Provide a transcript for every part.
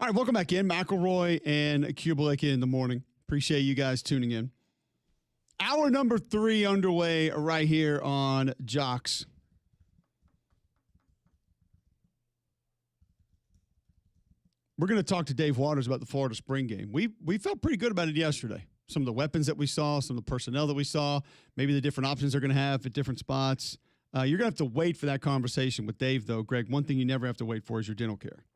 All right, welcome back in. McElroy and Cubelic in the morning. Appreciate you guys tuning in. Hour number 3 underway right here on Jocks. We're going to talk to Dave Waters about the Florida spring game. We felt pretty good about it yesterday. Some of the weapons that we saw, some of the personnel that we saw, maybe the different options they're going to have at different spots. You're going to have to wait for that conversation with Dave, though, Greg. One thing you never have to wait for is your dental care.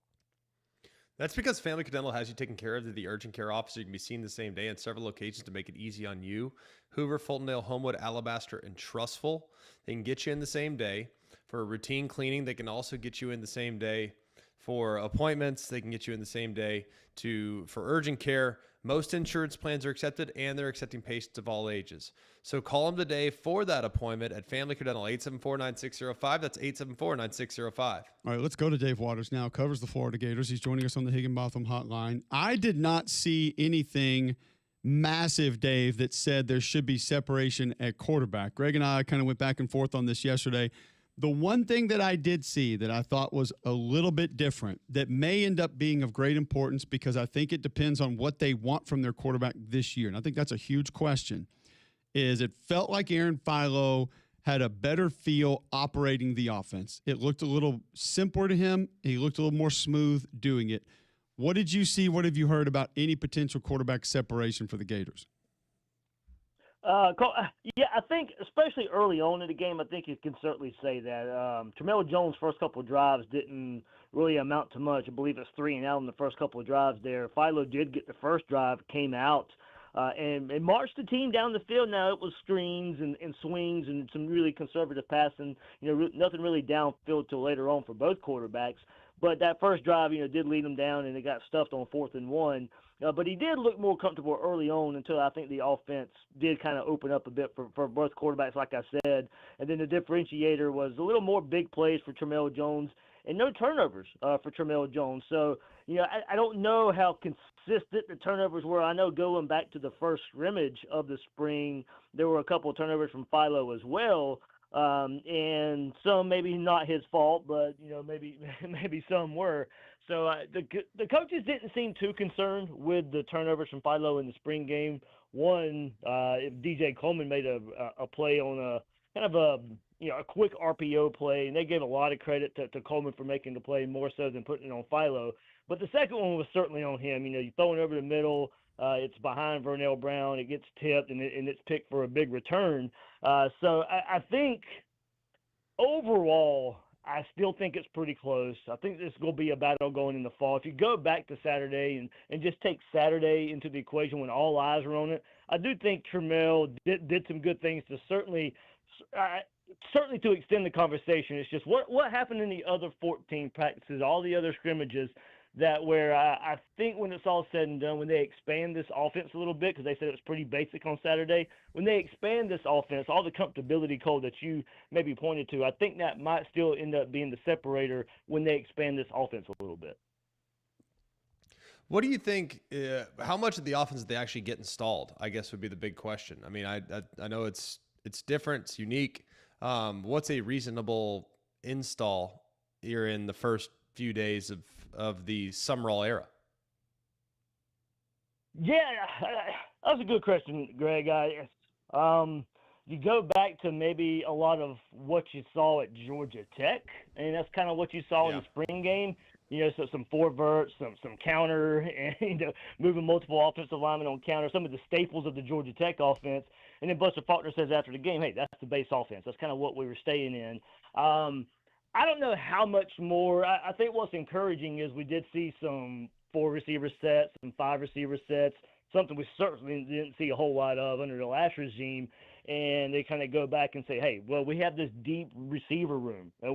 That's because Family Dental has you taken care of to the urgent care office. You can be seen the same day in several locations to make it easy on you. Hoover, Fultondale, Homewood, Alabaster, and Trustful. They can get you in the same day. For routine cleaning, they can also get you in the same day. For appointments, they can get you in the same day. For urgent care, most insurance plans are accepted, and they're accepting patients of all ages. So call them today for that appointment at Family Care Dental, 874-9605. That's 874-9605. All right, let's go to Dave Waters now. Covers the Florida Gators. He's joining us on the Higginbotham hotline. I did not see anything massive, Dave, that said there should be separation at quarterback. Greg and I kind of went back and forth on this yesterday. The one thing that I did see that I thought was a little bit different that may end up being of great importance because I think it depends on what they want from their quarterback this year. And I think that's a huge question, is it felt like Aaron Philo had a better feel operating the offense. It looked a little simpler to him. He looked a little more smooth doing it. What did you see? What have you heard about any potential quarterback separation for the Gators? Yeah, I think especially early on in the game, I think you can certainly say that. Tramell Jones' first couple of drives didn't really amount to much. I believe it's 3 and out in the first couple of drives there. Philo did get the first drive, came out, and marched the team down the field. Now it was screens and swings and some really conservative passing. Nothing really downfield till later on for both quarterbacks. But that first drive, did lead them down, and they got stuffed on 4th and 1. But he did look more comfortable early on until I think the offense did kind of open up a bit for both quarterbacks, like I said. And then the differentiator was a little more big plays for Tramell Jones and no turnovers for Tramell Jones. So, I don't know how consistent the turnovers were. I know going back to the first scrimmage of the spring, there were a couple of turnovers from Philo as well. And some maybe not his fault, but maybe some were. So the coaches didn't seem too concerned with the turnovers from Philo in the spring game. One, DJ Coleman made a play on a kind of a quick RPO play, and they gave a lot of credit to Coleman for making the play more so than putting it on Philo. But the second one was certainly on him. You throw it over the middle. It's behind Vernell Brown. It gets tipped, and it's picked for a big return. So I think overall, I still think it's pretty close. I think this is going to be a battle going in the fall. If you go back to Saturday and just take Saturday into the equation when all eyes are on it, I do think Tramell did some good things to certainly to extend the conversation. It's just what happened in the other 14 practices, all the other scrimmages, that where I think when it's all said and done, when they expand this offense a little bit, because they said it was pretty basic on Saturday, when they expand this offense, all the comfortability code that you maybe pointed to, I think that might still end up being the separator when they expand this offense a little bit. What do you think, how much of the offense did they actually get installed, I guess would be the big question. I mean, I know it's different, it's unique. What's a reasonable install here in the first few days of the Summerall era? Yeah, that's a good question, Greg. You go back to maybe a lot of what you saw at Georgia Tech, and that's kind of what you saw in the spring game. So some four verts, some counter, and moving multiple offensive linemen on counter, some of the staples of the Georgia Tech offense. And then Buster Faulkner says after the game, hey, that's the base offense. That's kind of what we were staying in. I don't know how much more. I think what's encouraging is we did see some 4 receiver sets, some 5 receiver sets, something we certainly didn't see a whole lot of under the last regime. And they kind of go back and say, hey, well, we have this deep receiver room. We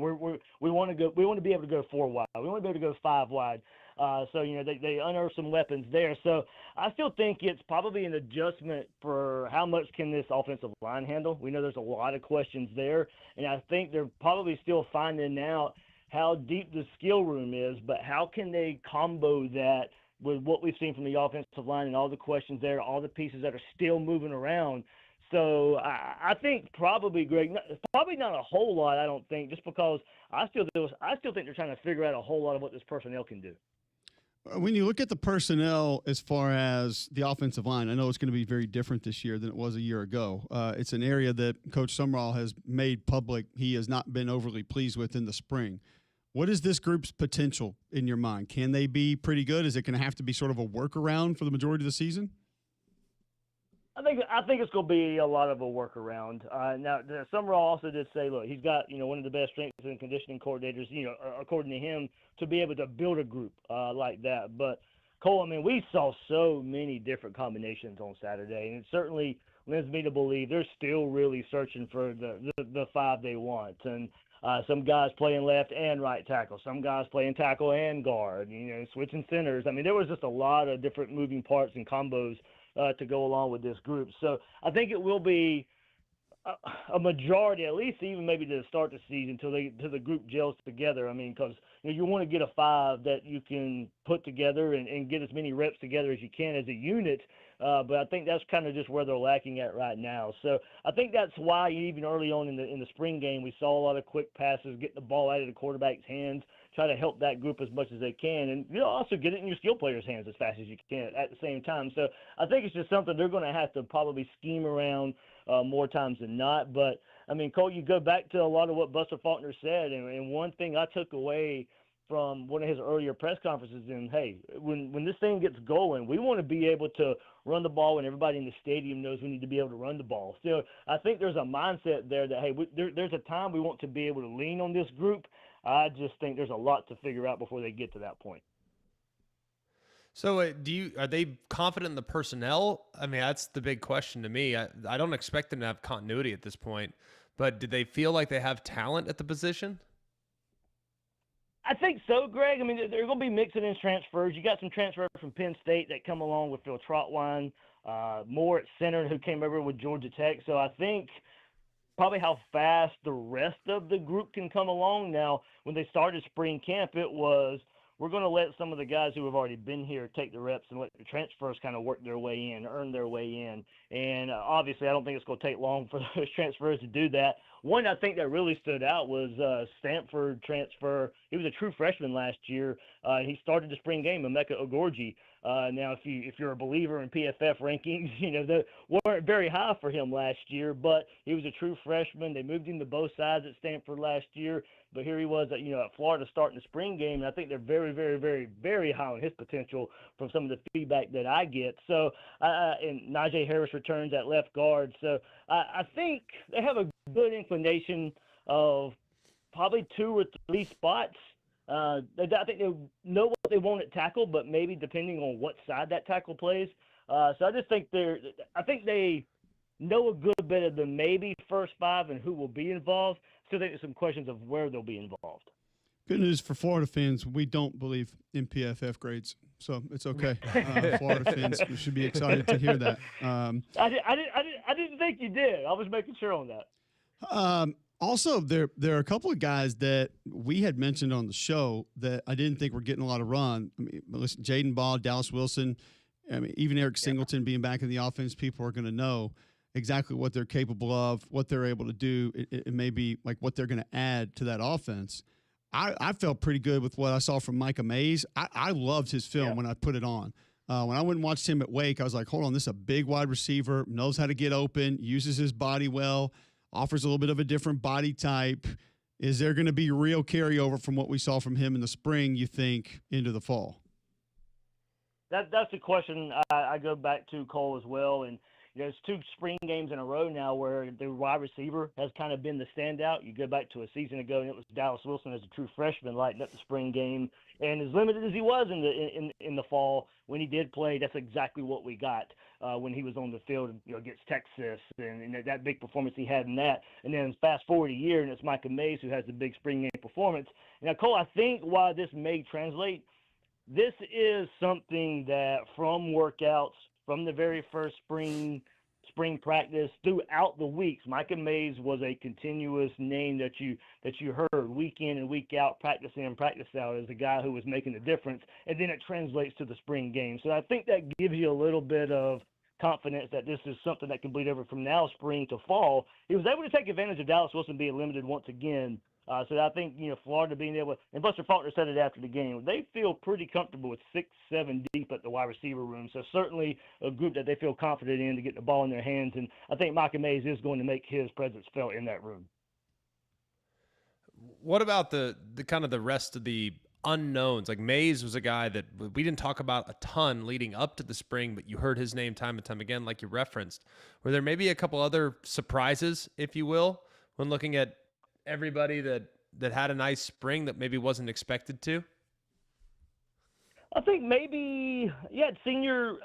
want to be able to go 4 wide. We want to be able to go 5 wide. So they unearthed some weapons there. So I still think it's probably an adjustment for how much can this offensive line handle. We know there's a lot of questions there, and I think they're probably still finding out how deep the skill room is, but how can they combo that with what we've seen from the offensive line and all the questions there, all the pieces that are still moving around. So I think probably, Greg, probably not a whole lot, I don't think, just because I still think they're trying to figure out a whole lot of what this personnel can do. When you look at the personnel as far as the offensive line, I know it's going to be very different this year than it was a year ago. It's an area that Coach Summerall has made public he has not been overly pleased with in the spring. What is this group's potential in your mind? Can they be pretty good? Is it going to have to be sort of a workaround for the majority of the season? I think it's going to be a lot of a workaround. Now, Summerall also did say, look, he's got one of the best strength and conditioning coordinators, according to him, to be able to build a group like that. But Cole, I mean, we saw so many different combinations on Saturday, and it certainly lends me to believe they're still really searching for the five they want. And some guys playing left and right tackle, some guys playing tackle and guard, switching centers. I mean, there was just a lot of different moving parts and combos to go along with this group. So I think it will be a majority, at least even maybe to start the season, till the group gels together. I mean, because you want to get a five that you can put together and get as many reps together as you can as a unit. But I think that's kind of just where they're lacking at right now. So I think that's why even early on in the spring game, we saw a lot of quick passes, get the ball out of the quarterback's hands, try to help that group as much as they can, and also get it in your skill players' hands as fast as you can at the same time. So I think it's just something they're going to have to probably scheme around more times than not. But, I mean, Cole, you go back to a lot of what Buster Faulkner said, and one thing I took away from one of his earlier press conferences, and hey, when this thing gets going, we want to be able to run the ball when everybody in the stadium knows we need to be able to run the ball. So I think there's a mindset there that, hey, there's a time we want to be able to lean on this group. I just think there's a lot to figure out before they get to that point. So are they confident in the personnel? I mean, that's the big question to me. I don't expect them to have continuity at this point, but do they feel like they have talent at the position? I think so, Greg. I mean, they're going to be mixing in transfers. You got some transfers from Penn State that come along with Phil Trotwine, Moore at center, who came over with Georgia Tech. So I think probably how fast the rest of the group can come along. Now, when they started spring camp, it was, we're going to let some of the guys who have already been here take the reps and let the transfers kind of work their way in, earn their way in. And obviously, I don't think it's going to take long for those transfers to do that. One I think that really stood out was Stanford transfer. He was a true freshman last year. He started the spring game, Emeka Ogorji. Now, if you're a believer in PFF rankings, they weren't very high for him last year, but he was a true freshman. They moved him to both sides at Stanford last year, but here he was at Florida starting the spring game, and I think they're very, very, very, very high on his potential from some of the feedback that I get. So, and Najee Harris returns at left guard. So I think they have a good inclination of probably 2 or 3 spots. I think they know what they want at tackle, but maybe depending on what side that tackle plays. So I just think they know a good bit of the maybe first 5 and who will be involved. Still think there's some questions of where they'll be involved. Good news for Florida fans, we don't believe in PFF grades, so it's okay. Florida fans should be excited to hear that. I didn't think you did. I was making sure on that. Also, there are a couple of guys that we had mentioned on the show that I didn't think were getting a lot of run. I mean, listen, Jaden Ball, Dallas Wilson, I mean, even Eric Singleton being back in the offense, people are going to know exactly what they're capable of, what they're able to do. It may be like what they're going to add to that offense. I felt pretty good with what I saw from Micah Mays. I loved his film when I put it on. When I went and watched him at Wake, I was like, hold on, this is a big wide receiver, knows how to get open, uses his body well, offers a little bit of a different body type. Is there going to be real carryover from what we saw from him in the spring, you think, into the fall? That's the question I go back to, Cole, as well. And it's 2 spring games in a row now where the wide receiver has kind of been the standout. You go back to a season ago, and it was Dallas Wilson as a true freshman lighting up the spring game. And as limited as he was in the fall, when he did play, that's exactly what we got when he was on the field against Texas and that big performance he had in that. And then fast forward a year, and it's Micah Mays who has the big spring game performance. Now, Cole, I think why this may translate, this is something that from workouts, from the very first spring practice throughout the weeks, Micah Mays was a continuous name that you heard week in and week out, practice in, practice out, as a guy who was making a difference, and then it translates to the spring game. So I think that gives you a little bit of confidence that this is something that can bleed over from now spring to fall. He was able to take advantage of Dallas Wilson being limited once again So I think, Florida being able, and Buster Faulkner said it after the game, they feel pretty comfortable with 6, 7 deep at the wide receiver room. So certainly a group that they feel confident in to get the ball in their hands. And I think Micah Mays is going to make his presence felt in that room. What about the kind of the rest of the unknowns? Like Mays was a guy that we didn't talk about a ton leading up to the spring, but you heard his name time and time again, like you referenced. Were there maybe a couple other surprises, if you will, when looking at everybody that had a nice spring that maybe wasn't expected to? I think maybe, senior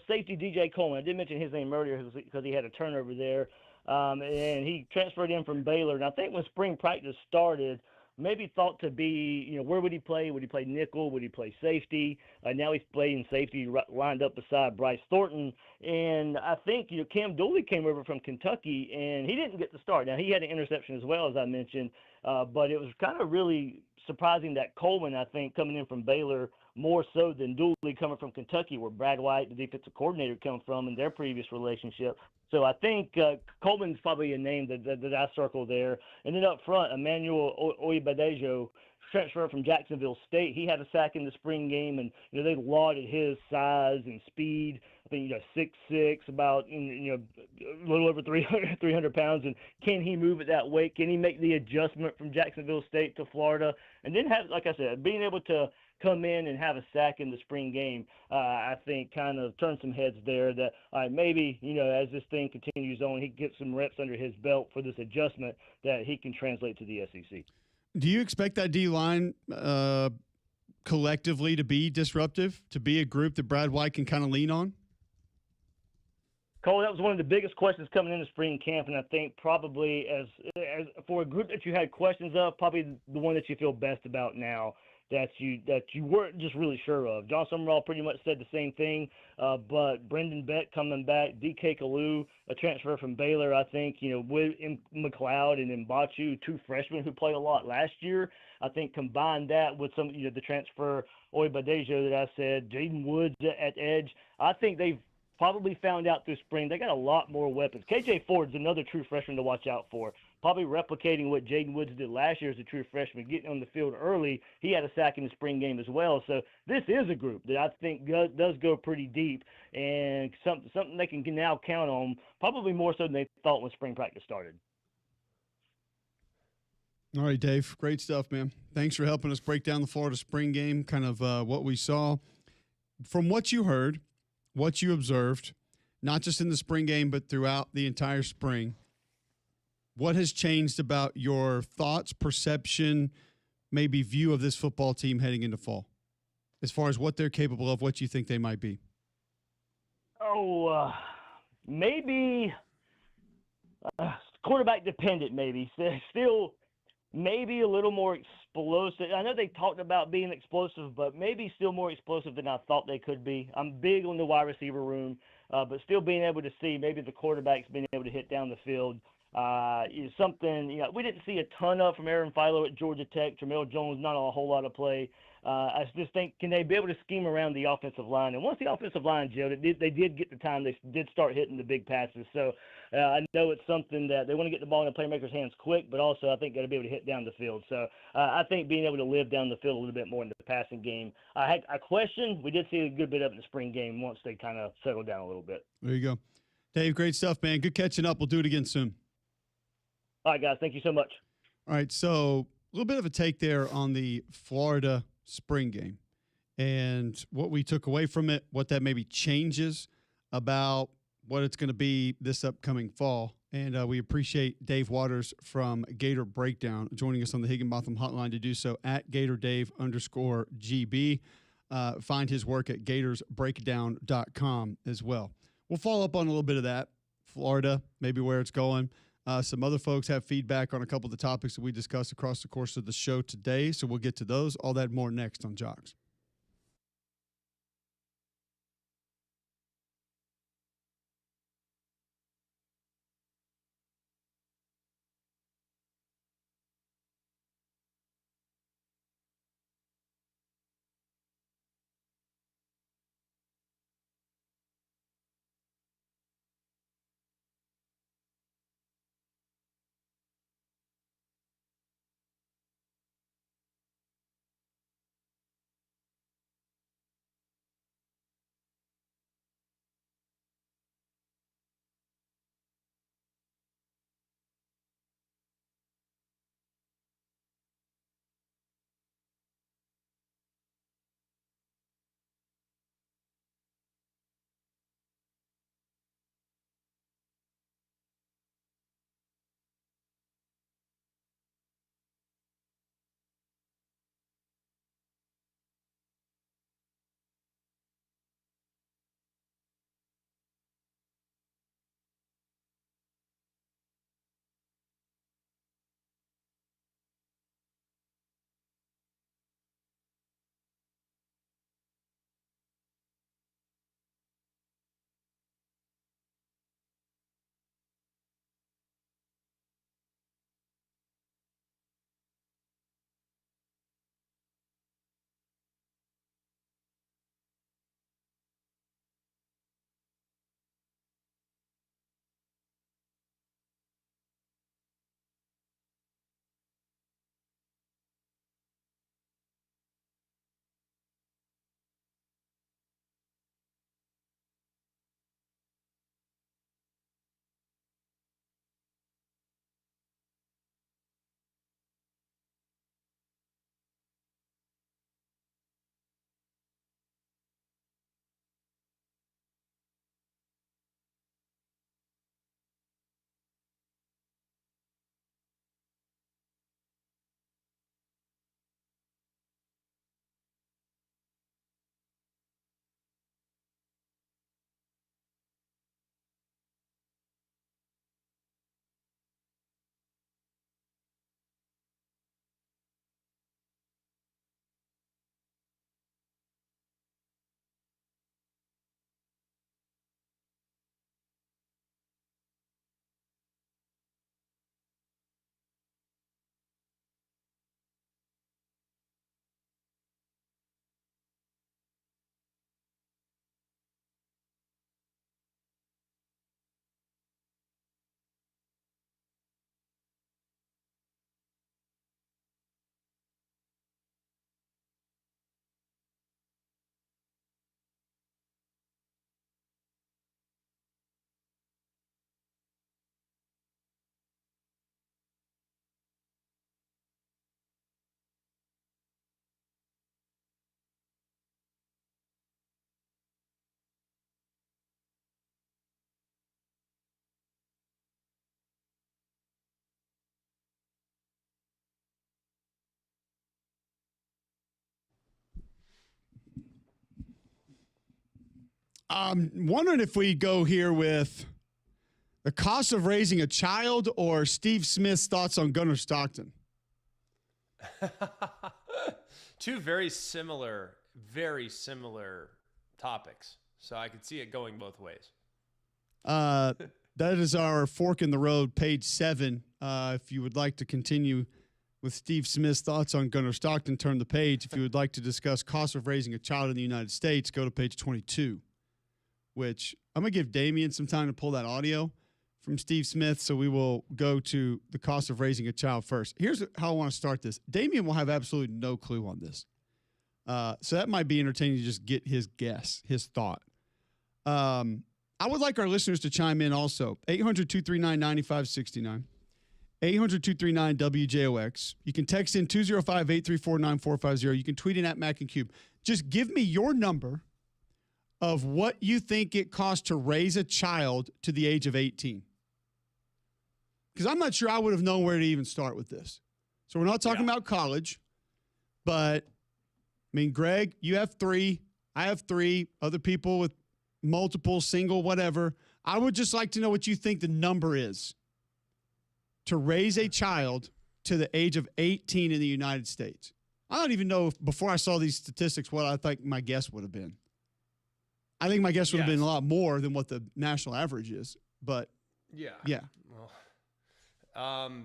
safety DJ Coleman. I did mention his name earlier because he had a turnover there. And he transferred in from Baylor. And I think when spring practice started, maybe thought to be, where would he play? Would he play nickel? Would he play safety? Now he's playing safety lined up beside Bryce Thornton. And I think, Cam Dooley came over from Kentucky, and he didn't get the start. Now, he had an interception as well, as I mentioned, but it was kind of really surprising that Coleman, I think, coming in from Baylor, more so than Dooley coming from Kentucky, where Brad White, the defensive coordinator, come from in their previous relationship. So I think Coleman's probably a name that I circle there. And then up front, Emmanuel Oyebadejo, transfer from Jacksonville State. He had a sack in the spring game, and they lauded his size and speed. I think 6'6", about a little over 300 pounds. And can he move at that weight? Can he make the adjustment from Jacksonville State to Florida? And then have, like I said, being able to come in and have a sack in the spring game, I think kind of turn some heads there that maybe, as this thing continues on, he gets some reps under his belt for this adjustment that he can translate to the SEC. Do you expect that D-line collectively to be disruptive, to be a group that Brad White can kind of lean on? Cole, that was one of the biggest questions coming into spring camp, and I think probably as for a group that you had questions of, probably the one that you feel best about now that you weren't just really sure of. John Summerall pretty much said the same thing, but Brendan Beck coming back, DK Kalu, a transfer from Baylor, I think, with McLeod and Mbachu, 2 freshmen who played a lot last year. I think combine that with some, the transfer Oyebadejo that I said, Jaden Woods at edge. I think they've probably found out through spring they got a lot more weapons. KJ Ford's another true freshman to watch out for. Probably replicating what Jaden Woods did last year as a true freshman, getting on the field early. He had a sack in the spring game as well. So this is a group that I think does go pretty deep, and something they can now count on, probably more so than they thought when spring practice started. All right, Dave. Great stuff, man. Thanks for helping us break down the Florida spring game, kind of what we saw. From what you heard, what you observed, not just in the spring game, but throughout the entire spring, what has changed about your thoughts, perception, maybe view of this football team heading into fall, as far as what they're capable of, what you think they might be? Maybe quarterback dependent, maybe. Still maybe a little more explosive. I know they talked about being explosive, but maybe still more explosive than I thought they could be. I'm big on the wide receiver room, but still being able to see maybe the quarterbacks being able to hit down the field. Something, we didn't see a ton of from Aaron Philo at Georgia Tech. Tramel Jones, not a whole lot of play. I just think, can they be able to scheme around the offensive line? And once the offensive line gelled, they did get the time. They did start hitting the big passes. So I know it's something that they want to get the ball in the playmakers' hands quick, but also I think got to be able to hit down the field. So I think being able to live down the field a little bit more in the passing game. I question, we did see a good bit of it in the spring game once they kind of settled down a little bit. There you go. Dave, great stuff, man. Good catching up. We'll do it again soon. All right, guys. Thank you so much. All right, so a little bit of a take there on the Florida spring game and what we took away from it, what that maybe changes about what it's going to be this upcoming fall. And we appreciate Dave Waters from Gator Breakdown joining us on the Higginbotham hotline to do so at GatorDave_GB. Find his work at gatorsbreakdown.com as well. We'll follow up on a little bit of that. Florida, maybe where it's going. Some other folks have feedback on a couple of the topics that we discussed across the course of the show today, so we'll get to those. All that more next on Jocks. I'm wondering if we go here with the cost of raising a child or Steve Smith's thoughts on Gunnar Stockton. Two very similar topics. So I could see it going both ways. That is our fork in the road, page 7. If you would like to continue with Steve Smith's thoughts on Gunnar Stockton, turn the page. If you would like to discuss cost of raising a child in the United States, go to page 22, which I'm going to give Damian some time to pull that audio from Steve Smith, so we will go to the cost of raising a child first. Here's how I want to start this. Damian will have absolutely no clue on this. So that might be entertaining to just get his guess, his thought. I would like our listeners to chime in also. 800-239-9569. 800-239-WJOX. You can text in 205-834-9450. You can tweet in at Mac and Cube. Just give me your number of what you think it costs to raise a child to the age of 18. Because I'm not sure I would have known where to even start with this. So we're not talking about college, but, I mean, Greg, you have 3. I have 3. Other people with multiple, single, whatever. I would just like to know what you think the number is to raise a child to the age of 18 in the United States. I don't even know if, before I saw these statistics, what I think my guess would have been. I think my guess would have been a lot more than what the national average is, but yeah. Well,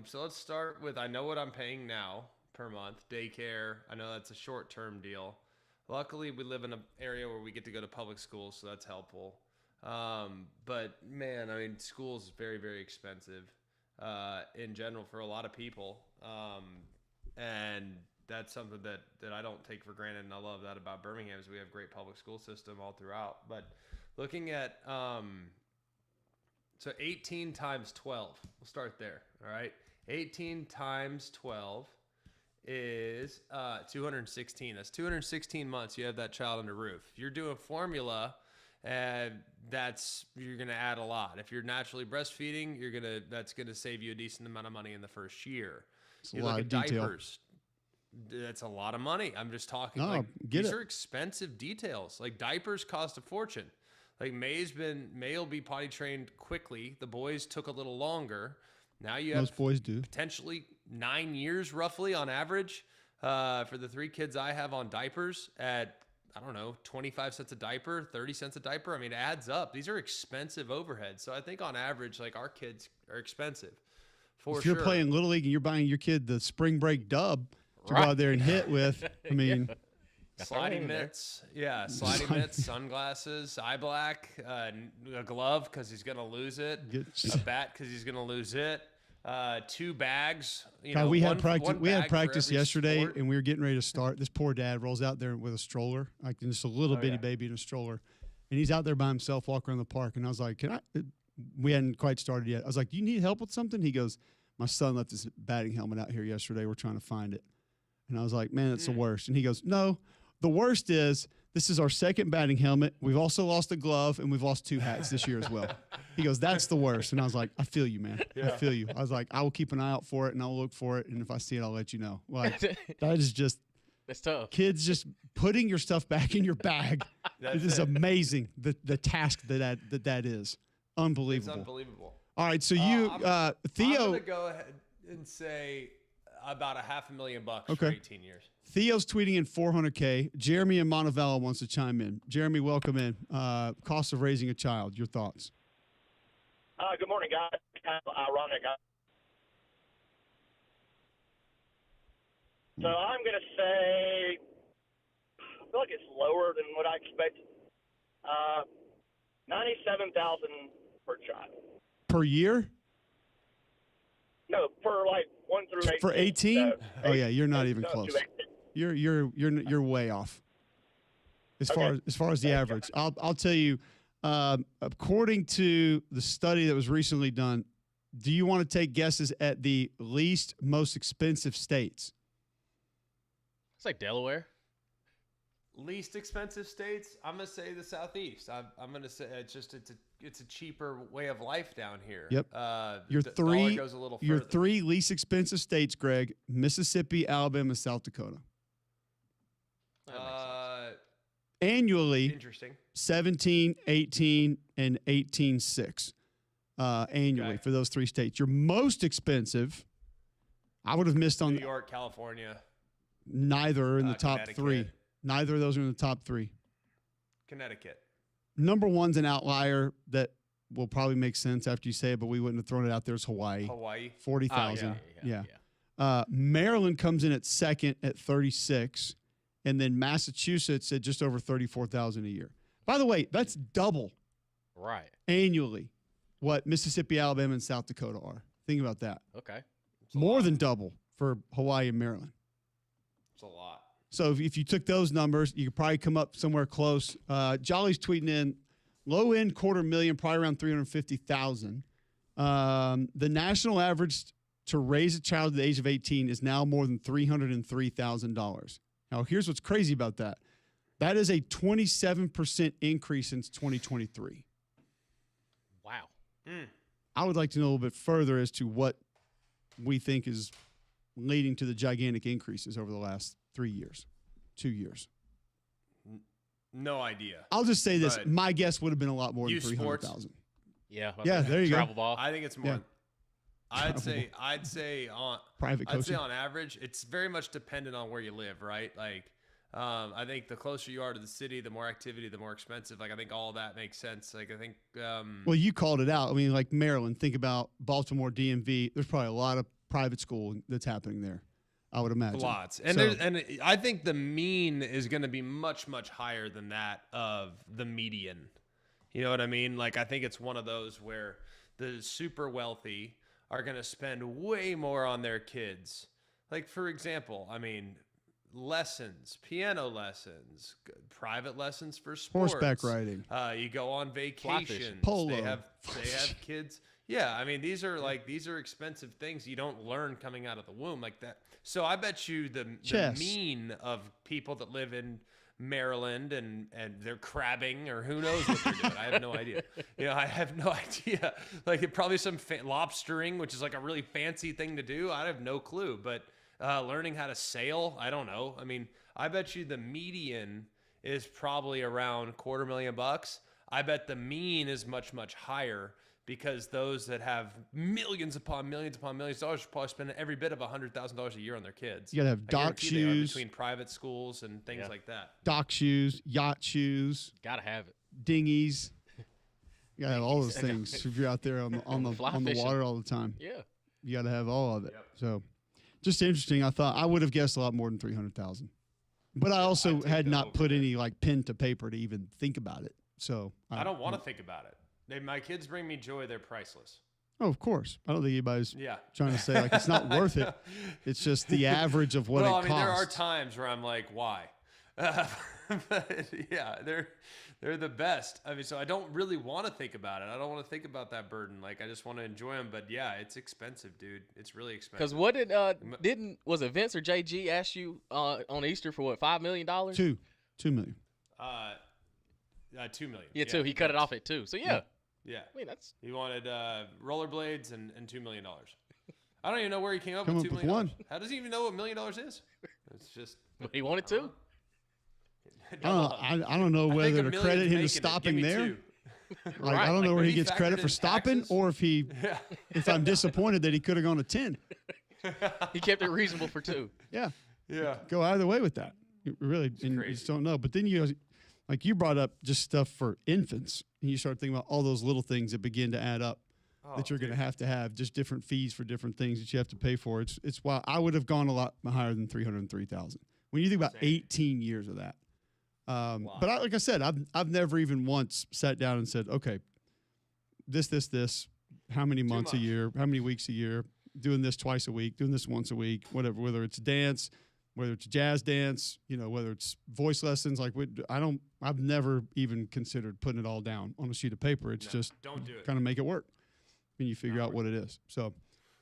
so let's start with, I know what I'm paying now per month, daycare. I know that's a short-term deal. Luckily, we live in an area where we get to go to public schools, so that's helpful. But man, I mean, school is very, very expensive in general for a lot of people. And that's something that I don't take for granted, and I love that about Birmingham is we have great public school system all throughout. But looking at so 18 times 12, we'll start there. All right, 18 times 12 is 216. That's 216 months you have that child under roof. If you're doing formula, you're gonna add a lot. If you're naturally breastfeeding, that's gonna save you a decent amount of money in the first year. You look at diapers. That's a lot of money. I'm just talking these are expensive details. Like diapers cost a fortune. Like May will be potty trained quickly. The boys took a little longer. Now you have most boys do potentially 9 years roughly on average for the 3 kids I have on diapers at, I don't know, 25 cents a diaper, 30 cents a diaper. I mean, it adds up. These are expensive overheads. So I think on average, like our kids are expensive if you're playing Little League and you're buying your kid the spring break dub to go out there and hit with, I mean, sliding mitts, mitts, sunglasses, eye black, a glove because he's gonna lose it, a bat because he's gonna lose it, 2 bags. We had practice yesterday, and we were getting ready to start. This poor dad rolls out there with a stroller, like just a little bitty baby in a stroller, and he's out there by himself walking around the park. And I was like, "Can I?" We hadn't quite started yet. I was like, "Do you need help with something?" He goes, "My son left his batting helmet out here yesterday. We're trying to find it." And I was like, "Man, it's the worst." And he goes, "No. The worst is this is our second batting helmet. We've also lost a glove, and we've lost 2 hats this year as well." He goes, "That's the worst." And I was like, "I feel you, man. I feel you." I was like, "I will keep an eye out for it, and I'll look for it. And if I see it, I'll let you know." Like, that is just – that's tough. Kids just putting your stuff back in your bag. It is amazing, the task that is. Unbelievable. It's unbelievable. All right, so Theo – I'm going to go ahead and say about $500,000 for 18 years. Theo's tweeting in 400K. Jeremy in Montevallo wants to chime in. Jeremy, welcome in. Cost of raising a child. Your thoughts? Good morning, guys. Kind of ironic. So I'm going to say, I feel like it's lower than what I expected. $97,000 per child. Per year? No, for like 1 through 18. For 18? Oh yeah, you're not even close. You're way off. As far as the average, I'll tell you. According to the study that was recently done, do you want to take guesses at the least most expensive states? It's like Delaware. Least expensive states, I'm gonna say the Southeast. I'm gonna say it's a cheaper way of life down here. Yep. Your three least expensive states, Greg: Mississippi, Alabama, South Dakota. Annually, Interesting. 17, 18, and 18.6 annually for those 3 states. Your most expensive, I would have missed on New York, California, neither are in the top 3. Connecticut. Neither of those are in the top 3. Connecticut. Number one's an outlier that will probably make sense after you say it, but we wouldn't have thrown it out there. It's Hawaii. 40,000. Yeah. Maryland comes in at second at 36, and then Massachusetts at just over 34,000 a year. By the way, that's double annually what Mississippi, Alabama, and South Dakota are. Think about that. Okay. More than double for Hawaii and Maryland. It's a lot. So if you took those numbers, you could probably come up somewhere close. Jolly's tweeting in low end $250,000, probably around 350,000. The national average to raise a child at the age of 18 is now more than $303,000. Now, here's what's crazy about that. That is a 27% increase since 2023. Wow. I would like to know a little bit further as to what we think is leading to the gigantic increases over the last 3 years, 2 years. No idea. I'll just say this. But my guess would have been a lot more than youth sports? 300,000. Yeah. Yeah, there you go. Travel ball. I think it's more. Yeah. I'd say on Private I'd say coaching. on average, it's very much dependent on where you live, right? Like, I think the closer you are to the city, the more activity, the more expensive. Like, I think all that makes sense. Like, I think. Well, you called it out. I mean, like Maryland, think about Baltimore, DMV. There's probably a lot of private school that's happening there, I would imagine. Lots. And, and I think the mean is going to be much, much higher than that of the median. You know what I mean? Like, I think it's one of those where the super wealthy are going to spend way more on their kids. Like, for example, I mean, lessons, piano lessons, private lessons for sports. Horseback riding. You go on vacations. Polo. They have kids. Yeah, I mean, these are expensive things you don't learn coming out of the womb like that. So I bet you the mean of people that live in Maryland and they're crabbing or who knows what they're doing. I have no idea. I have no idea. Like, it probably some lobstering, which is like a really fancy thing to do. I have no clue. But learning how to sail, I don't know. I mean, I bet you the median is probably around $250,000. I bet the mean is much, much higher because those that have millions upon millions upon millions of dollars are probably spending every bit of $100,000 a year on their kids. You got to have dock shoes. Between private schools and things like that. Dock shoes, yacht shoes. Got to have it. Dinghies. You got to have all those things if you're out there on the water all the time. Yeah. You got to have all of it. Yep. So just interesting. I would have guessed a lot more than 300,000. But I also had not put any like pen to paper to even think about it. So I don't want to think about it. My kids bring me joy. They're priceless. Oh, of course. I don't think anybody's Yeah. trying to say like it's not worth it. It's just the average of what it costs. There are times where I'm like, why? But yeah, they're the best. I mean, so I don't really want to think about it. I don't want to think about that burden. Like, I just want to enjoy them. But yeah, it's expensive, dude. It's really expensive. Because what was it Vince or JG asked you on Easter for what, $5 million? $2 million. $2 million. Yeah, two. He cut it off at $2. So yeah. Yeah. I mean, that's. He wanted rollerblades and $2 million. I don't even know where he came up with $2 million. One. How does he even know what $1 million is? It's just. But he wanted to. I don't know whether to credit him to stopping there. Like, I don't know where he gets credit for stopping, or if I'm disappointed that he could have gone to 10. He kept it reasonable for 2. Yeah. Yeah. Go either way with that. You really, you just don't know. But then you brought up just stuff for infants, and you start thinking about all those little things that begin to add up that you're going to have just different fees for different things that you have to pay for. It's why I would have gone a lot higher than 303,000 when you think about 18 years of that. But like I said, I've never even once sat down and said, okay, this, how many months a year, how many weeks a year, doing this twice a week, doing this once a week, whatever, whether it's dance, whether it's jazz dance, whether it's voice lessons, I've never even considered putting it all down on a sheet of paper. It's just don't do it. Kind of make it work when you figure out what it is. So,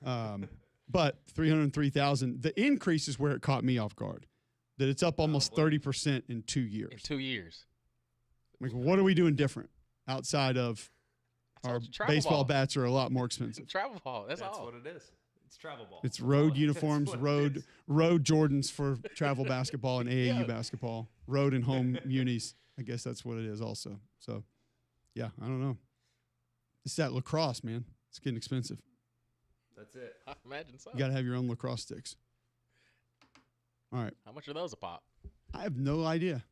but 303,000, the increase is where it caught me off guard. That it's up almost 30% in 2 years. In 2 years. Like, what are we doing different outside of our baseball bats are a lot more expensive? Travel ball. That's all. What it is. It's travel ball. It's That's road all- uniforms, that's what it is. road Jordans for travel basketball and AAU Yeah. basketball, road and home unis. I guess that's what it is also. So, yeah, I don't know. It's that lacrosse, man. It's getting expensive. That's it. I imagine so. You got to have your own lacrosse sticks. All right. How much are those a pop? I have no idea.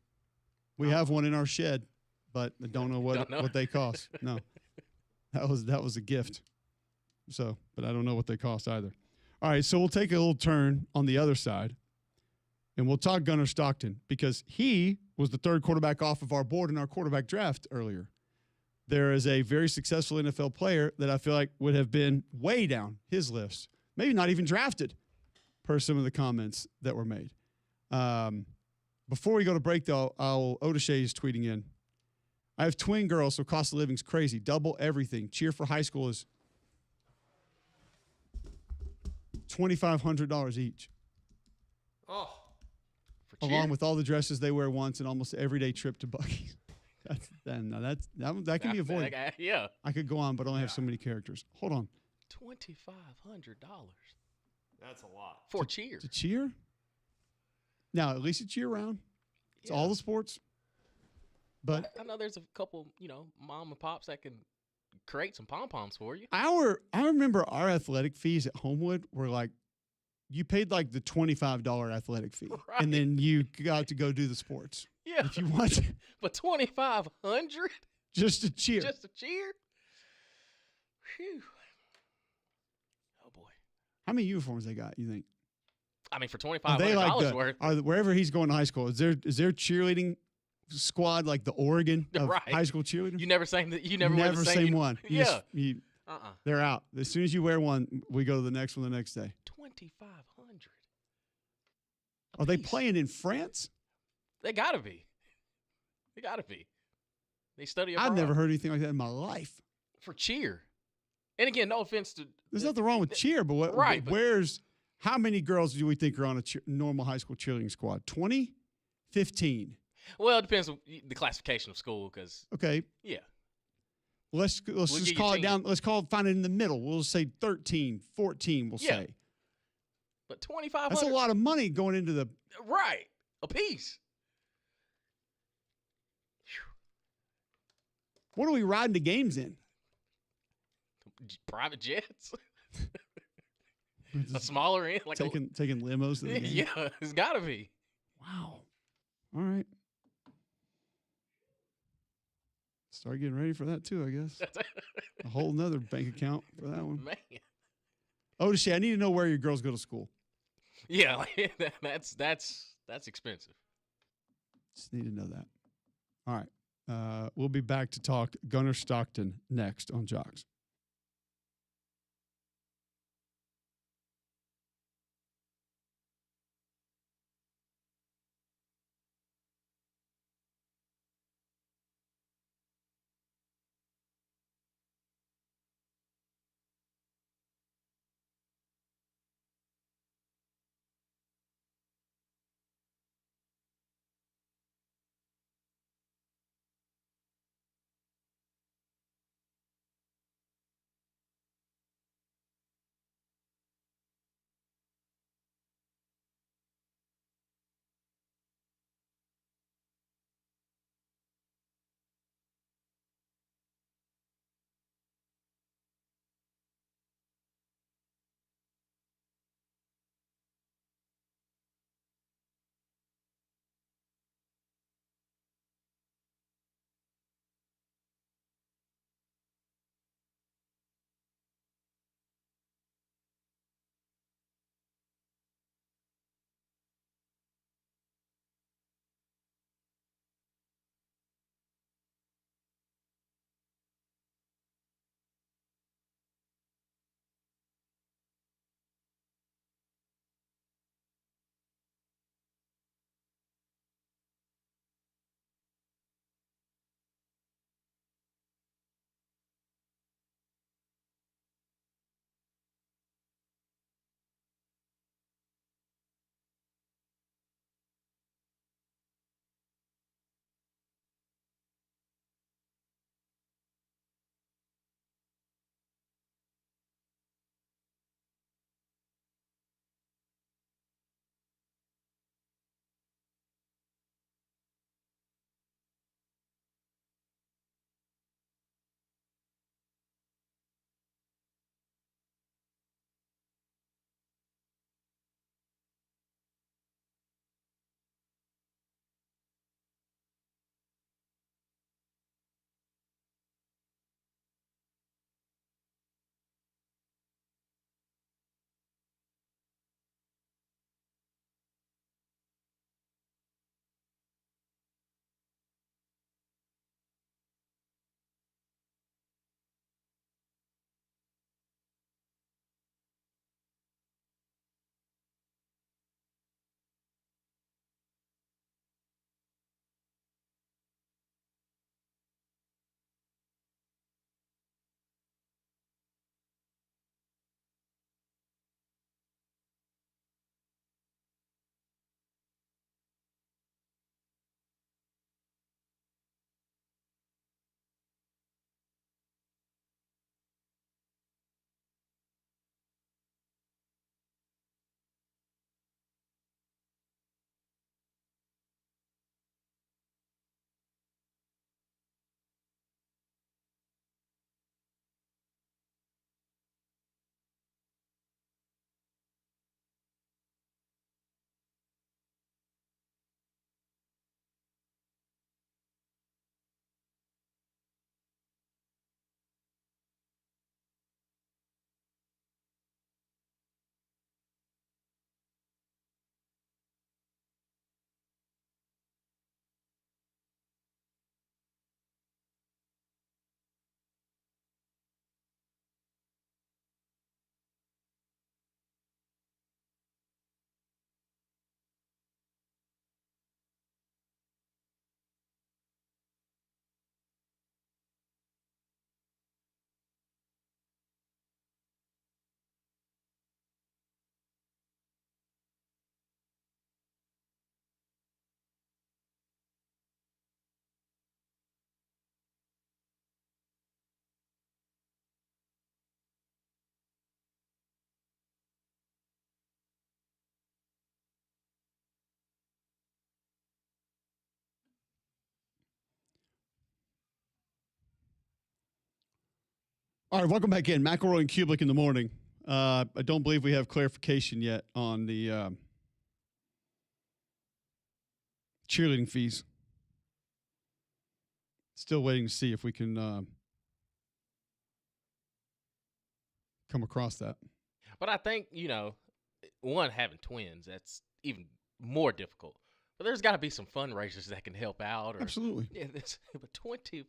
We have one in our shed, but I don't know Don't know. what they cost. No, that was a gift. So, but I don't know what they cost either. All right, so we'll take a little turn on the other side, and we'll talk Gunnar Stockton because he was the third quarterback off of our board in our quarterback draft earlier. There is a very successful NFL player that I feel like would have been way down his list, maybe not even drafted, per some of the comments that were made. Before we go to break, though, Odeshay is tweeting in. I have twin girls, so cost of living's crazy. Double everything. Cheer for high school is $2,500 each, Oh, For cheer? along with all the dresses they wear once and almost everyday trip to Buc-ee's. That can be avoided. Yeah. I could go on, but I only have so many characters. Hold on. $2,500 that's a lot. for cheer. To cheer? Now, at least it's year round. It's all the sports. But I know there's a couple, mom and pops that can create some pom poms for you. I remember our athletic fees at Homewood were like, you paid like the $25 athletic fee, Right. and then you got to go do the sports. Yeah. If you want But $2,500 just to cheer. just to cheer? Phew. Oh boy. How many uniforms they got, you think? I mean, for Are they like $2,500 worth. wherever he's going to high school, is there cheerleading squad like the Oregon of Right. high school cheerleaders? You never wear the same one. You Yeah. just- they're out. As soon as you wear one, we go to the next one the next day. $2,500. Are they playing in France? They gotta be. They gotta be. They study I've abroad never heard anything like that in my life. for cheer. And again, no offense to There's nothing wrong with cheer, but Right, but- how many girls do we think are on a normal high school cheerleading squad? 20? 15? Well, it depends on the classification of school, because Okay. yeah, Let's We'll just get call your it down. Let's find it in the middle. We'll say 13, 14, we'll Yeah. say. but 2,500. That's a lot of money going into the Right, a piece. what are we riding the games in? Private jets, a smaller end, like taking limos to the game? yeah, it's gotta be. Wow. All right. Start getting ready for that too, I guess. A whole nother bank account for that one. Man, Odeshay, I need to know where your girls go to school. yeah, like, that's expensive. Just need to know that. All right. We'll be back to talk Gunnar Stockton next on Jocks. All right, welcome back in. McElroy and Cubelic in the morning. I don't believe we have clarification yet on the cheerleading fees. Still waiting to see if we can come across that. But I think, one, having twins, that's even more difficult. But there's got to be some fundraisers that can help out. Absolutely. Yeah, but $2,500.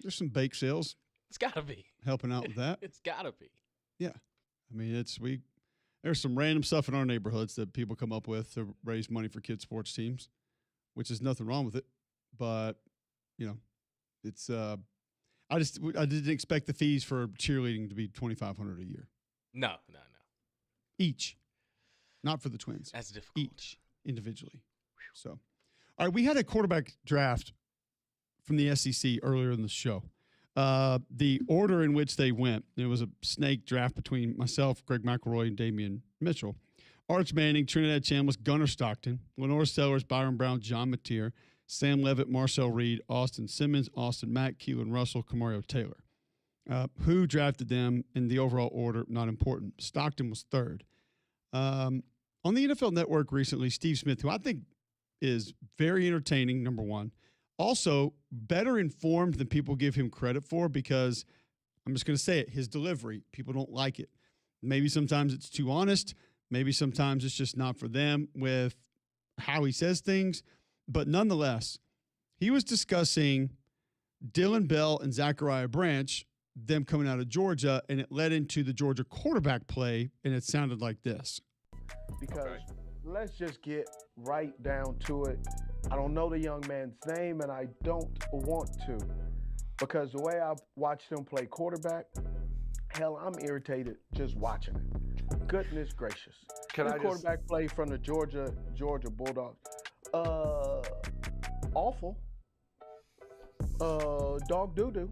There's some bake sales. It's got to be helping out with that. It's got to be. Yeah, I mean there's some random stuff in our neighborhoods that people come up with to raise money for kids' sports teams, which is nothing wrong with it. But it's I didn't expect the fees for cheerleading to be $2,500 a year. No. Each, not for the twins. That's difficult. Each individually. So, all right, we had a quarterback draft from the SEC earlier in the show. The order in which they went, it was a snake draft between myself, Greg McElroy, and Damian Mitchell. Arch Manning, Trinidad Chambliss, Gunnar Stockton, Lenore Sellers, Byron Brown, John Mateer, Sam Levitt, Marcel Reed, Austin Simmons, Austin Mack, Keelan Russell, Kamario Taylor. Who drafted them in the overall order, not important. Stockton was third. On the NFL Network recently, Steve Smith, who I think is very entertaining, number one, also better informed than people give him credit for, because I'm just going to say it, his delivery, people don't like it. Maybe sometimes it's too honest. Maybe sometimes it's just not for them with how he says things. But nonetheless, he was discussing Dylan Bell and Zachariah Branch, them coming out of Georgia, and it led into the Georgia quarterback play, and it sounded like this. Because let's just get right down to it. I don't know the young man's name, and I don't want to, because the way I've watched him play quarterback, hell, I'm irritated just watching it. Goodness gracious. Quarterback play from the Georgia Bulldogs. Awful. Dog doo-doo.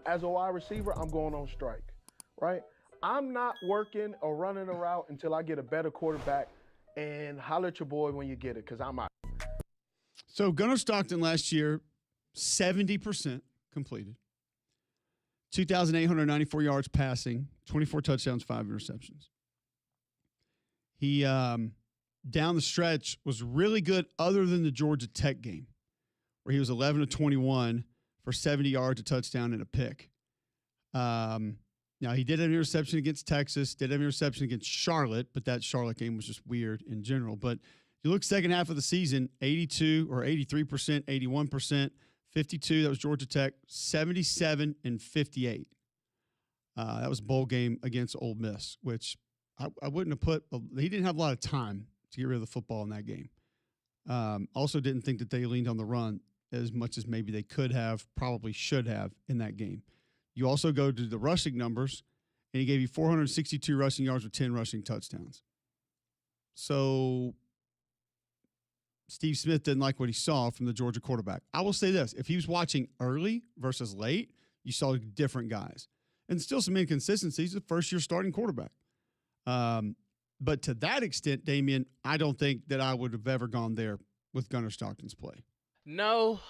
As a wide receiver, I'm going on strike, right? I'm not working or running a route until I get a better quarterback, and holler at your boy when you get it, because I'm out. So Gunnar Stockton last year, 70% completed. 2,894 yards passing, 24 touchdowns, 5 interceptions. He, down the stretch, was really good other than the Georgia Tech game, where he was 11 of 21 for 70 yards, a touchdown, and a pick. Now, he did have an interception against Texas, did have an interception against Charlotte, but that Charlotte game was just weird in general. But you look second half of the season, 82 or 83%, 81%, 52, that was Georgia Tech, 77 and 58. That was a bowl game against Ole Miss, which I wouldn't have put – he didn't have a lot of time to get rid of the football in that game. Also didn't think that they leaned on the run as much as maybe they could have, probably should have in that game. You also go to the rushing numbers, and he gave you 462 rushing yards with 10 rushing touchdowns. So Steve Smith didn't like what he saw from the Georgia quarterback. I will say this. If he was watching early versus late, you saw different guys. And still some inconsistencies, the first-year starting quarterback. But to that extent, Damian, I don't think that I would have ever gone there with Gunnar Stockton's play. No.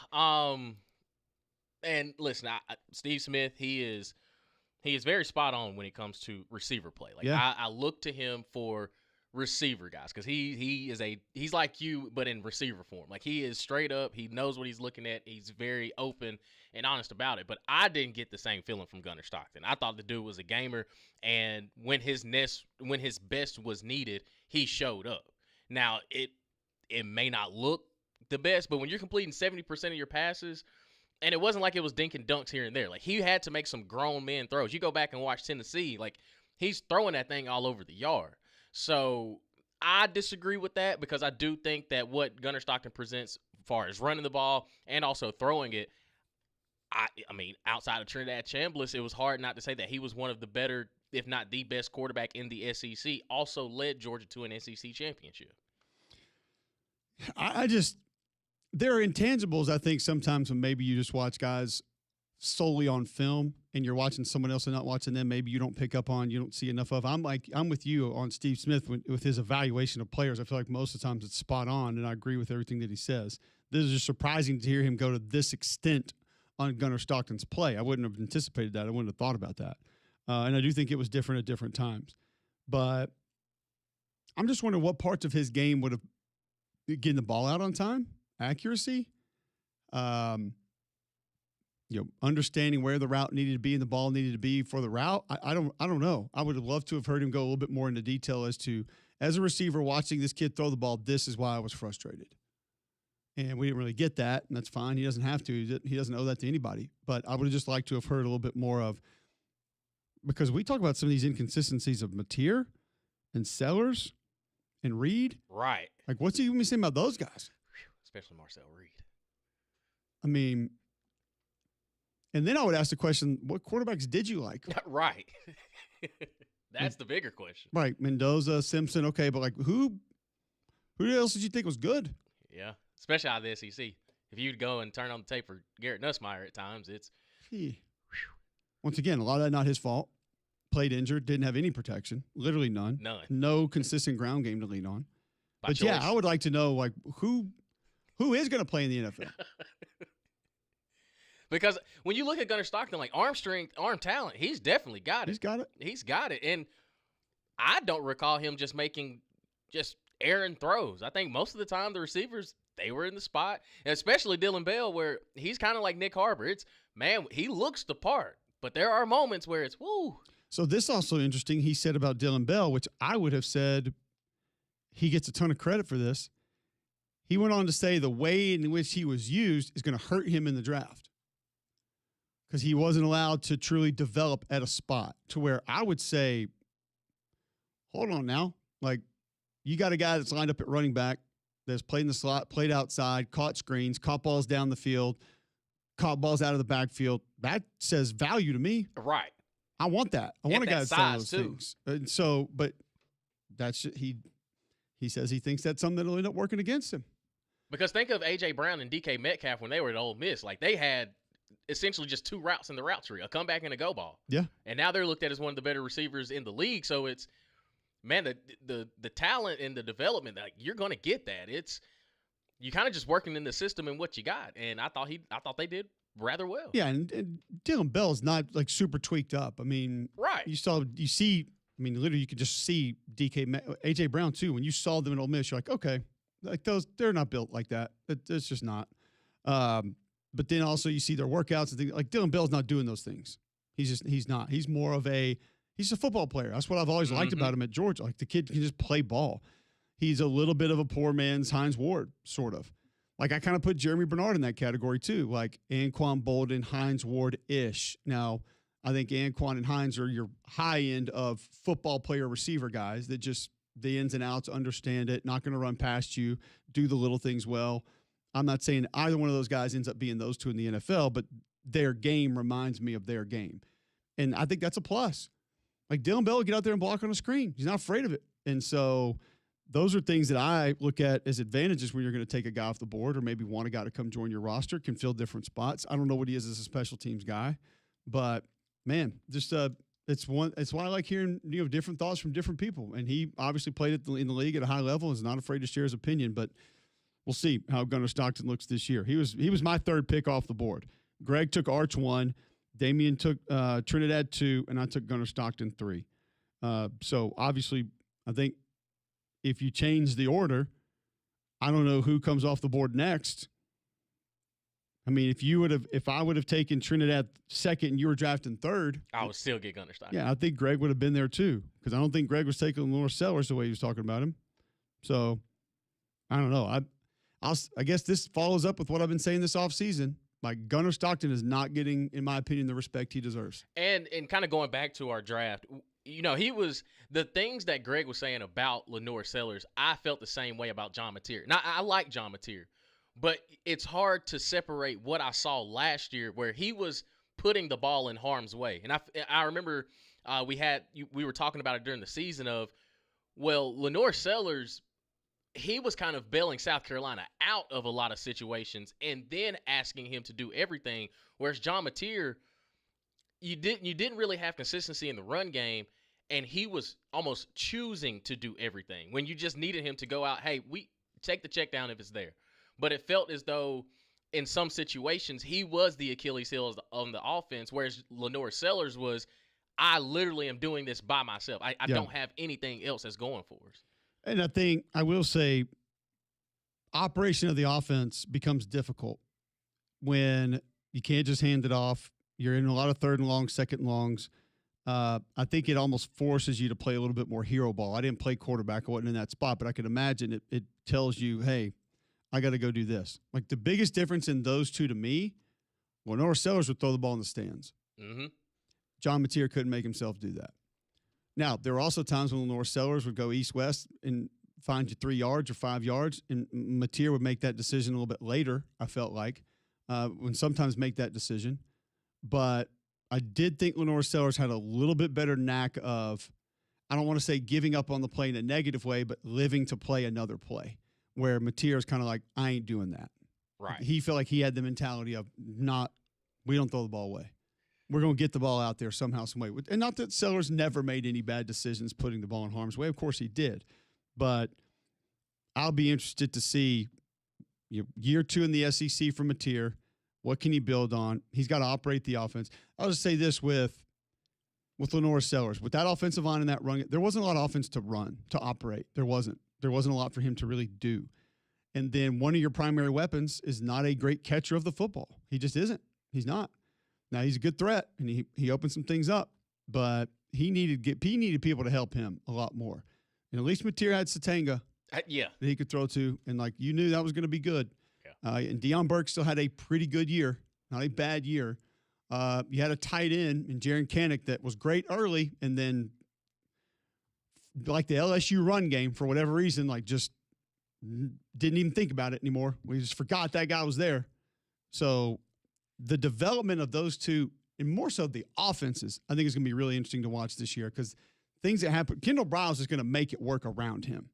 And listen, Steve Smith, he is very spot on when it comes to receiver play. Like I look to him for receiver guys, because he's like you, but in receiver form. Like, he is straight up. He knows what he's looking at. He's very open and honest about it. But I didn't get the same feeling from Gunnar Stockton. I thought the dude was a gamer, and when his best was needed, he showed up. Now, it may not look the best, but when you're completing 70% of your passes, and it wasn't like it was dink and dunks here and there. Like, he had to make some grown men throws. You go back and watch Tennessee, like, he's throwing that thing all over the yard. So I disagree with that, because I do think that what Gunnar Stockton presents as far as running the ball and also throwing it, I mean, outside of Trinidad Chambliss, it was hard not to say that he was one of the better, if not the best quarterback in the SEC, also led Georgia to an SEC championship. There are intangibles, I think, sometimes when maybe you just watch guys solely on film and you're watching someone else and not watching them, maybe you don't pick up on, you don't see enough of. I'm with you on Steve Smith with his evaluation of players. I feel like most of the times it's spot on, and I agree with everything that he says. This is just surprising to hear him go to this extent on Gunnar Stockton's play. I wouldn't have anticipated that. I wouldn't have thought about that. And I do think it was different at different times. But I'm just wondering what parts of his game would have getting the ball out on time, accuracy, understanding where the route needed to be and the ball needed to be for the route. I don't know. I would have loved to have heard him go a little bit more into detail as a receiver watching this kid throw the ball, this is why I was frustrated. And we didn't really get that, and that's fine. He doesn't have to. He doesn't owe that to anybody. But I would have just liked to have heard a little bit more of, because we talk about some of these inconsistencies of Mateer and Sellers and Reed. Right. Like, what's he even saying about those guys? Especially Marcel Reed. I mean, and then I would ask the question, what quarterbacks did you like? Right. That's the bigger question. Right. Mendoza, Simpson, okay, but like who else did you think was good? Yeah, especially out of the SEC. If you'd go and turn on the tape for Garrett Nussmeier at times, it's once again, a lot of that not his fault. Played injured, didn't have any protection, literally none. No consistent ground game to lean on. By but choice. Yeah, I would like to know like who is going to play in the NFL. Because when you look at Gunnar Stockton, like arm strength, arm talent, he's definitely got it. He's got it. And I don't recall him just making errant throws. I think most of the time the receivers, they were in the spot, and especially Dylan Bell, where he's kind of like Nick Harbor. He looks the part, but there are moments where it's woo. So this also interesting, he said about Dylan Bell, which I would have said he gets a ton of credit for this. He went on to say the way in which he was used is going to hurt him in the draft because he wasn't allowed to truly develop at a spot to where I would say, hold on now. Like, you got a guy that's lined up at running back that's played in the slot, played outside, caught screens, caught balls down the field, caught balls out of the backfield. That says value to me. Right. I want that. I want a guy that's done those too. things. And so, but that's he says he thinks that's something that'll end up working against him. Because think of A.J. Brown and DK Metcalf when they were at Ole Miss. Like, they had essentially just two routes in the route tree, a comeback and a go ball. Yeah. And now they're looked at as one of the better receivers in the league. So it's, man, the talent and the development, like, you're going to get that. It's, you kind of just working in the system and what you got. And I thought they did rather well. Yeah, and Dylan Bell's not like super tweaked up. I mean, right. Literally you could just see AJ Brown too. When you saw them in Ole Miss, you're like, okay, like they're not built like that. It's just not. But then also you see their workouts and things like Dylan Bell's not doing those things. He's not. He's more of he's a football player. That's what I've always liked about him at Georgia. Like, the kid can just play ball. He's a little bit of a poor man's Hines Ward, sort of. Like, I kind of put Jeremy Bernard in that category too, like Anquan Bolden, Hines Ward-ish. Now, I think Anquan and Hines are your high end of football player receiver guys that just the ins and outs, understand it, not going to run past you, do the little things well. I'm not saying either one of those guys ends up being those two in the NFL, but their game reminds me of their game. And I think that's a plus. Like, Dylan Bell will get out there and block on a screen. He's not afraid of it. And so those are things that I look at as advantages when you're going to take a guy off the board or maybe want a guy to come join your roster, can fill different spots. I don't know what he is as a special teams guy, but man, just it's why I like hearing different thoughts from different people. And he obviously played in the league at a high level and is not afraid to share his opinion. But we'll see how Gunnar Stockton looks this year. He was my third pick off the board. Greg took Arch 1, Damian took Trinidad 2, and I took Gunnar Stockton 3. So obviously, I think if you change the order, I don't know who comes off the board next. I mean, if I would have taken Trinidad second and you were drafting third, I would still get Gunnar Stockton. Yeah, I think Greg would have been there too, because I don't think Greg was taking Lenore Sellers the way he was talking about him. So I don't know. I guess this follows up with what I've been saying this offseason. Like, Gunnar Stockton is not getting, in my opinion, the respect he deserves. And kind of going back to our draft, he was the things that Greg was saying about Lenore Sellers. I felt the same way about John Mateer. Now, I like John Mateer, but it's hard to separate what I saw last year where he was putting the ball in harm's way. And I remember we were talking about it during the season of, well, Lenore Sellers, he was kind of bailing South Carolina out of a lot of situations and then asking him to do everything. Whereas John Mateer, you didn't really have consistency in the run game, and he was almost choosing to do everything when you just needed him to go out. Hey, we take the check down if it's there. But it felt as though in some situations, he was the Achilles heel on the offense, whereas Lenore Sellers was, I literally am doing this by myself. I don't have anything else that's going for us. And I think I will say operation of the offense becomes difficult when you can't just hand it off. You're in a lot of third and long, second and longs. I think it almost forces you to play a little bit more hero ball. I didn't play quarterback. I wasn't in that spot, but I can imagine it tells you, hey, I got to go do this. Like the biggest difference in those two to me, Lenore Sellers would throw the ball in the stands. Mm-hmm. John Mateer couldn't make himself do that. Now, there were also times when Lenore Sellers would go east-west and find you 3 yards or 5 yards, and Mateer would make that decision a little bit later, I felt like, when sometimes make that decision. But I did think Lenore Sellers had a little bit better knack of, I don't want to say giving up on the play in a negative way, but living to play another play, where Mateer is kind of like, I ain't doing that. Right. He felt like he had the mentality of we don't throw the ball away. We're going to get the ball out there somehow, some way. And not that Sellers never made any bad decisions putting the ball in harm's way. Of course he did. But I'll be interested to see year 2 in the SEC from Mateer. What can he build on? He's got to operate the offense. I'll just say this with Lenore Sellers. With that offensive line and that run, there wasn't a lot of offense to run, to operate. There wasn't. There wasn't a lot for him to really do. And then one of your primary weapons is not a great catcher of the football. He just isn't. He's not. Now, he's a good threat, and he opened some things up, but he needed people to help him a lot more. And at least Mateer had Satanga that he could throw to, and like you knew that was going to be good. Yeah. And Deion Burke still had a pretty good year, not a bad year. You had a tight end in Jaron Canick that was great early, and then like the LSU run game, for whatever reason, like just didn't even think about it anymore. We just forgot that guy was there. So the development of those two, and more so the offenses, I think is going to be really interesting to watch this year because things that happen, Kendall Briles is going to make it work around him.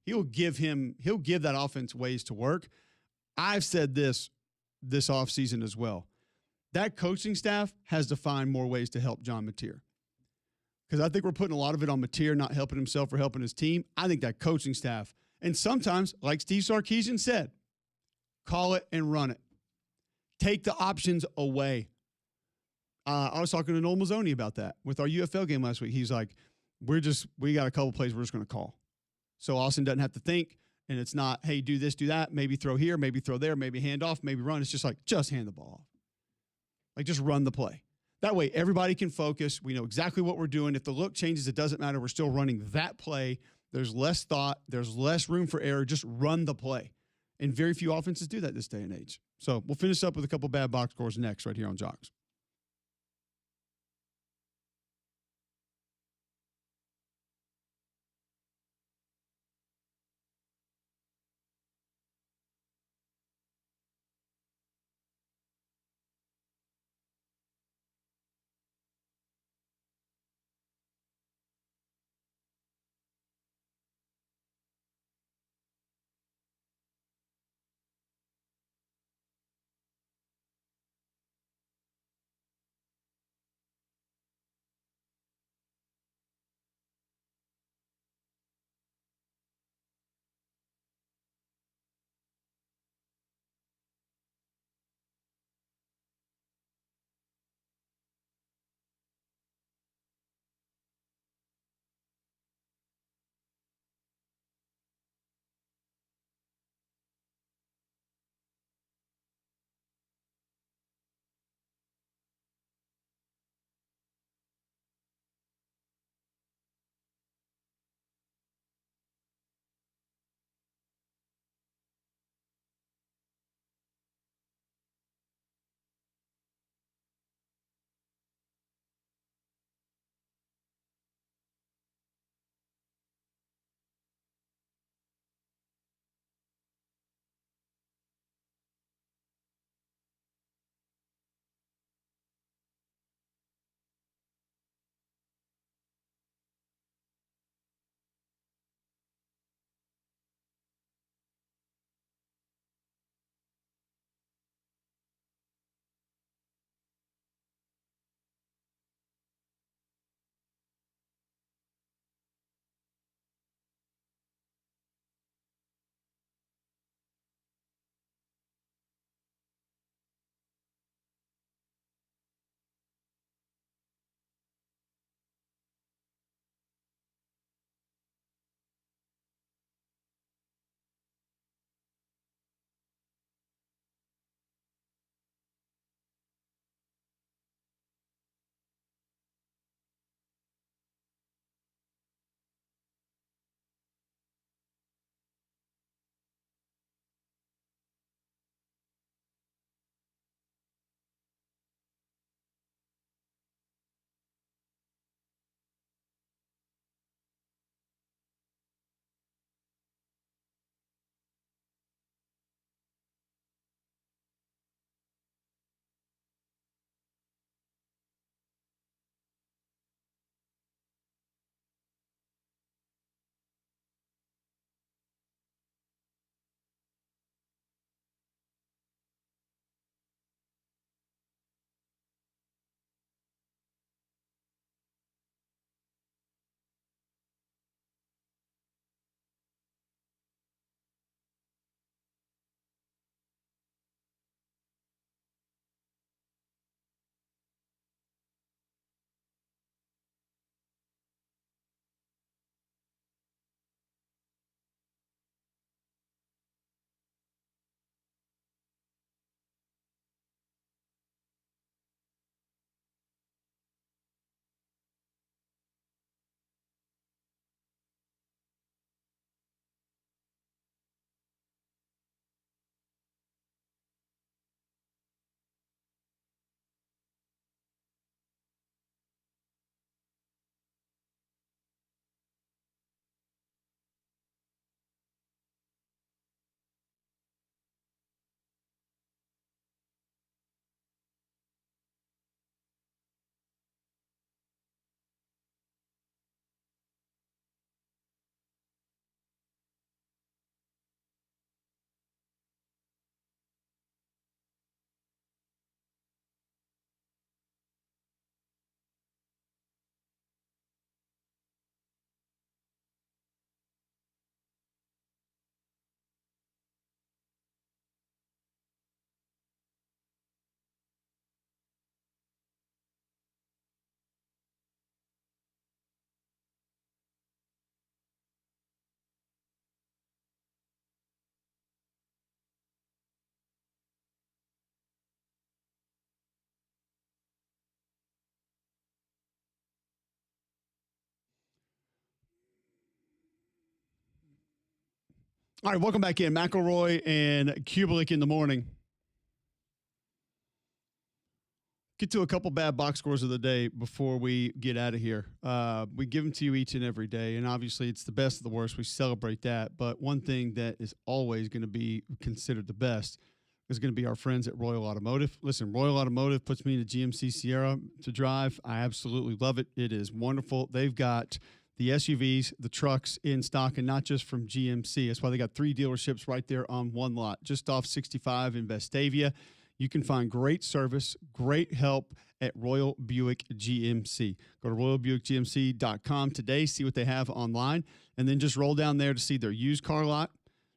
He'll give that offense ways to work. I've said this offseason as well. That coaching staff has to find more ways to help John Mateer. Because I think we're putting a lot of it on Mateer not helping himself or helping his team. I think that coaching staff, and sometimes, like Steve Sarkisian said, call it and run it. Take the options away. I was talking to Noel Mazzoni about that with our UFL game last week. He's like, we got a couple plays we're just going to call. So Austin doesn't have to think, and it's not, hey, do this, do that, maybe throw here, maybe throw there, maybe hand off, maybe run. It's just like, just hand the ball off. Like, just run the play. That way, everybody can focus. We know exactly what we're doing. If the look changes, it doesn't matter. We're still running that play. There's less thought. There's less room for error. Just run the play. And very few offenses do that this day and age. So we'll finish up with a couple bad box scores next right here on Jocks. All right, welcome back in. McElroy and Cubelic in the morning. Get to a couple bad box scores of the day before we get out of here. We give them to you each and every day, and obviously it's the best of the worst. We celebrate that. But one thing that is always going to be considered the best is going to be our friends at Royal Automotive. Listen, Royal Automotive puts me in a GMC Sierra to drive. I absolutely love it. It is wonderful. They've got the SUVs, the trucks in stock, and not just from GMC. That's why they got 3 dealerships right there on one lot, just off 65 in Vestavia. You can find great service, great help at Royal Buick GMC. Go to royalbuickgmc.com today, see what they have online, and then just roll down there to see their used car lot,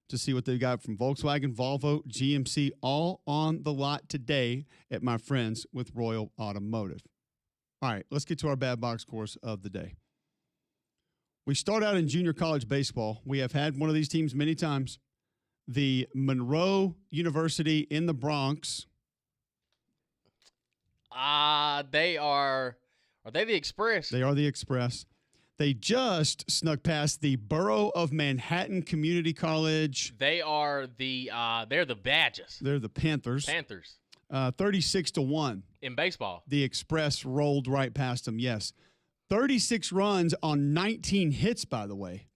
to see what they've got from Volkswagen, Volvo, GMC, all on the lot today at my friends with Royal Automotive. All right, let's get to our bad box scores of the day. We start out in junior college baseball. We have had one of these teams many times. The Monroe University in the Bronx. Are they the Express? They are the Express. They just snuck past the Borough of Manhattan Community College. They're the Badgers. They're the Panthers. 36-1. In baseball. The Express rolled right past them, yes. 36 runs on 19 hits, by the way.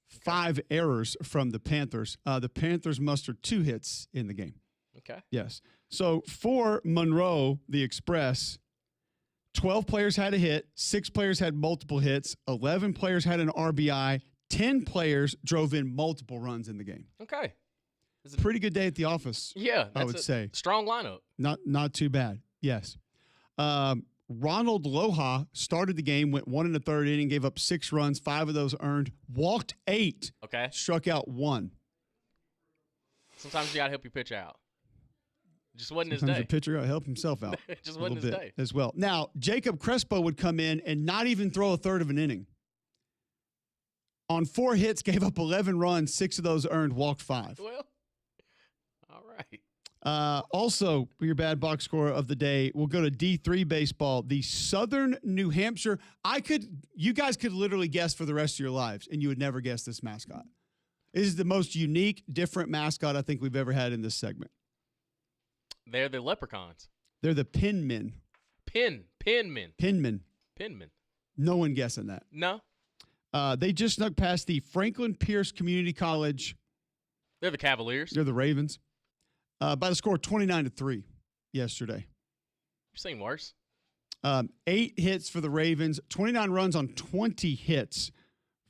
5 errors from the Panthers. The Panthers mustered 2 hits in the game. Okay. Yes. So for Monroe, the Express, 12 players had a hit, 6 players had multiple hits, 11 players had an RBI, 10 players drove in multiple runs in the game. Okay. Pretty good day at the office. Yeah, I would say. Strong lineup. Not too bad. Yes. Ronald Loha started the game, went 1 1/3 inning, gave up 6 runs, 5 of those earned, walked 8, okay, struck out 1. Sometimes you got to help your pitcher out. Just wasn't his Sometimes day. the pitcher got to help himself out. Just wasn't his day. As well. Now, Jacob Crespo would come in and not even throw a third of an inning. On 4 hits, gave up 11 runs, 6 of those earned, walked 5. Well, all right. Also, your bad box score of the day, we'll go to D3 baseball. The Southern New Hampshire. You guys could literally guess for the rest of your lives, and you would never guess this mascot. It is the most unique, different mascot I think we've ever had in this segment. They're the Leprechauns. They're the Pinmen. Pinmen. Pinmen. No one guessing that. No. They just snuck past the Franklin Pierce Community College. They're the Cavaliers. They're the Ravens. By the score 29-3 yesterday. You've seen worse. 8 hits for the Ravens, 29 runs on 20 hits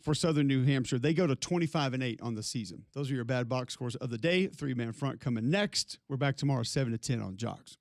for Southern New Hampshire. They go to 25-8 on the season. Those are your bad box scores of the day. 3-man front coming next. We're back tomorrow 7 to 10 on Jocks.